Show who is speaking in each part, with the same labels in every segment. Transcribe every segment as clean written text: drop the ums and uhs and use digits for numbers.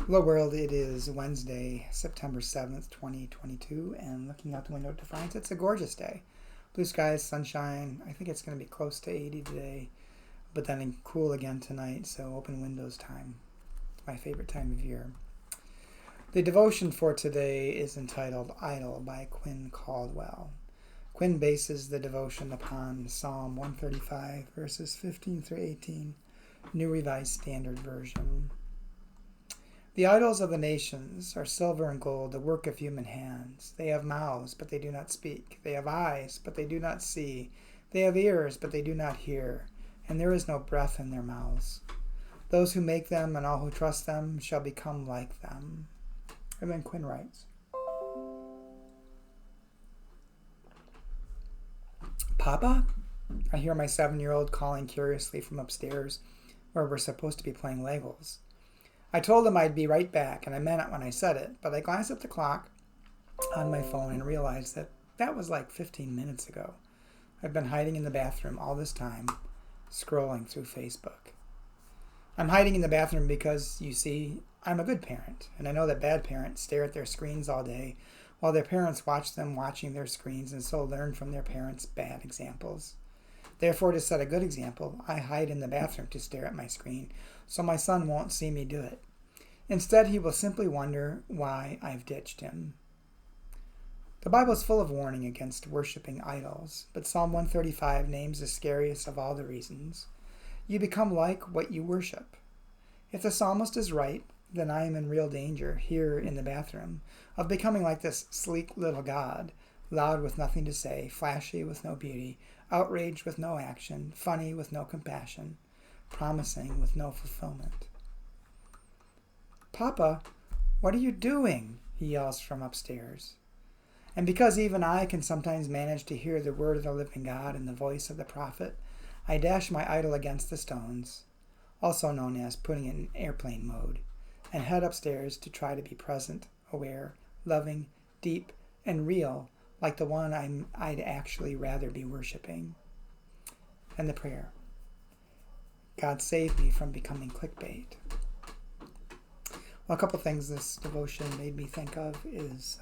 Speaker 1: Hello world, it is Wednesday, September 7th, 2022, and looking out the window at Defiance, it's a gorgeous day. Blue skies, sunshine, I think it's going to be close to 80 today, but then cool again tonight, so open windows time. It's my favorite time of year. The devotion for today is entitled Idle by Quinn Caldwell. Quinn bases the devotion upon Psalm 135, verses 15 through 18, New Revised Standard Version. The idols of the nations are silver and gold, the work of human hands. They have mouths, but they do not speak. They have eyes, but they do not see. They have ears, but they do not hear. And there is no breath in their mouths. Those who make them and all who trust them shall become like them. And then Quinn writes, Papa? I hear my 7-year-old calling curiously from upstairs, where we're supposed to be playing Legos. I told him I'd be right back, and I meant it when I said it, but I glanced at the clock on my phone and realized that was like 15 minutes ago. I've been hiding in the bathroom all this time, scrolling through Facebook. I'm hiding in the bathroom because, you see, I'm a good parent, and I know that bad parents stare at their screens all day while their parents watch them watching their screens and so learn from their parents' bad examples. Therefore, to set a good example, I hide in the bathroom to stare at my screen, so my son won't see me do it. Instead, he will simply wonder why I've ditched him. The Bible is full of warning against worshiping idols, but Psalm 135 names the scariest of all the reasons. You become like what you worship. If the psalmist is right, then I am in real danger here in the bathroom of becoming like this sleek little God, loud with nothing to say, flashy with no beauty, outraged with no action, funny with no compassion, promising with no fulfillment. Papa, what are you doing? He yells from upstairs. And because even I can sometimes manage to hear the word of the living God and the voice of the prophet, I dash my idol against the stones, also known as putting it in airplane mode, and head upstairs to try to be present, aware, loving, deep, and real, like the one I'd actually rather be worshiping. And the prayer. God save me from becoming clickbait. Well, a couple things this devotion made me think of is,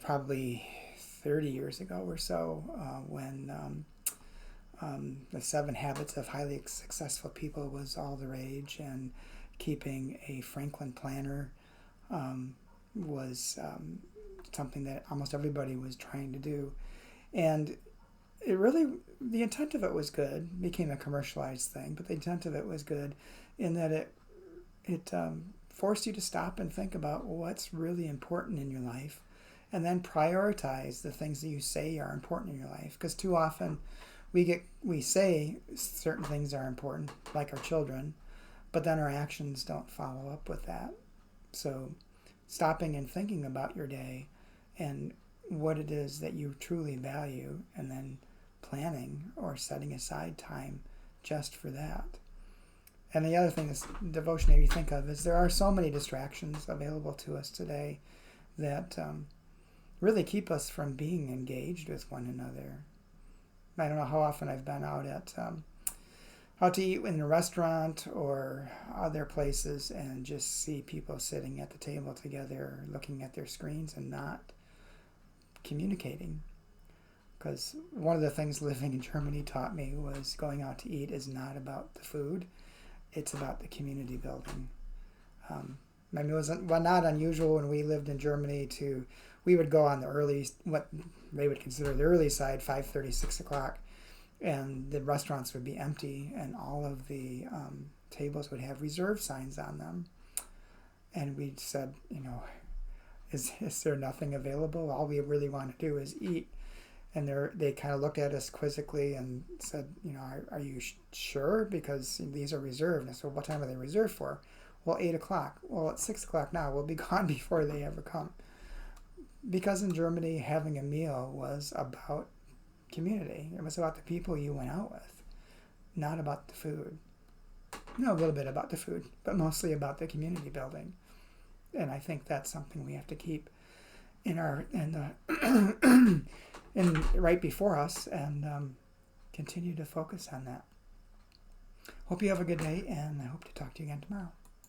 Speaker 1: probably 30 years ago or so, when the 7 Habits of Highly Successful People was all the rage, and keeping a Franklin planner was something that almost everybody was trying to do. And the intent of it was good. It became a commercialized thing, but the intent of it was good in that it forced you to stop and think about what's really important in your life, and then prioritize the things that you say are important in your life. Because too often we say certain things are important, like our children, but then our actions don't follow up with that. So stopping and thinking about your day and what it is that you truly value, and then planning or setting aside time just for that. And the other thing this devotion made me think of is there are so many distractions available to us today that really keep us from being engaged with one another. I don't know how often I've been out to eat in a restaurant or other places and just see people sitting at the table together looking at their screens and not communicating. Because one of the things living in Germany taught me was going out to eat is not about the food, it's about the community building. It was not unusual when we lived in Germany we would go on what they would consider the early side, 5:30, 6 o'clock, and the restaurants would be empty, and all of the tables would have reserve signs on them. And we said, is there nothing available? All we really want to do is eat. And they kind of looked at us quizzically and said, are you sure? Because these are reserved. And so what time are they reserved for? Well, 8 o'clock. Well, it's 6 o'clock now. We'll be gone before they ever come. Because in Germany, having a meal was about community. It was about the people you went out with, not about the food. A little bit about the food, but mostly about the community building. And I think that's something we have to keep in right before us, and continue to focus on that. Hope you have a good day, and I hope to talk to you again tomorrow.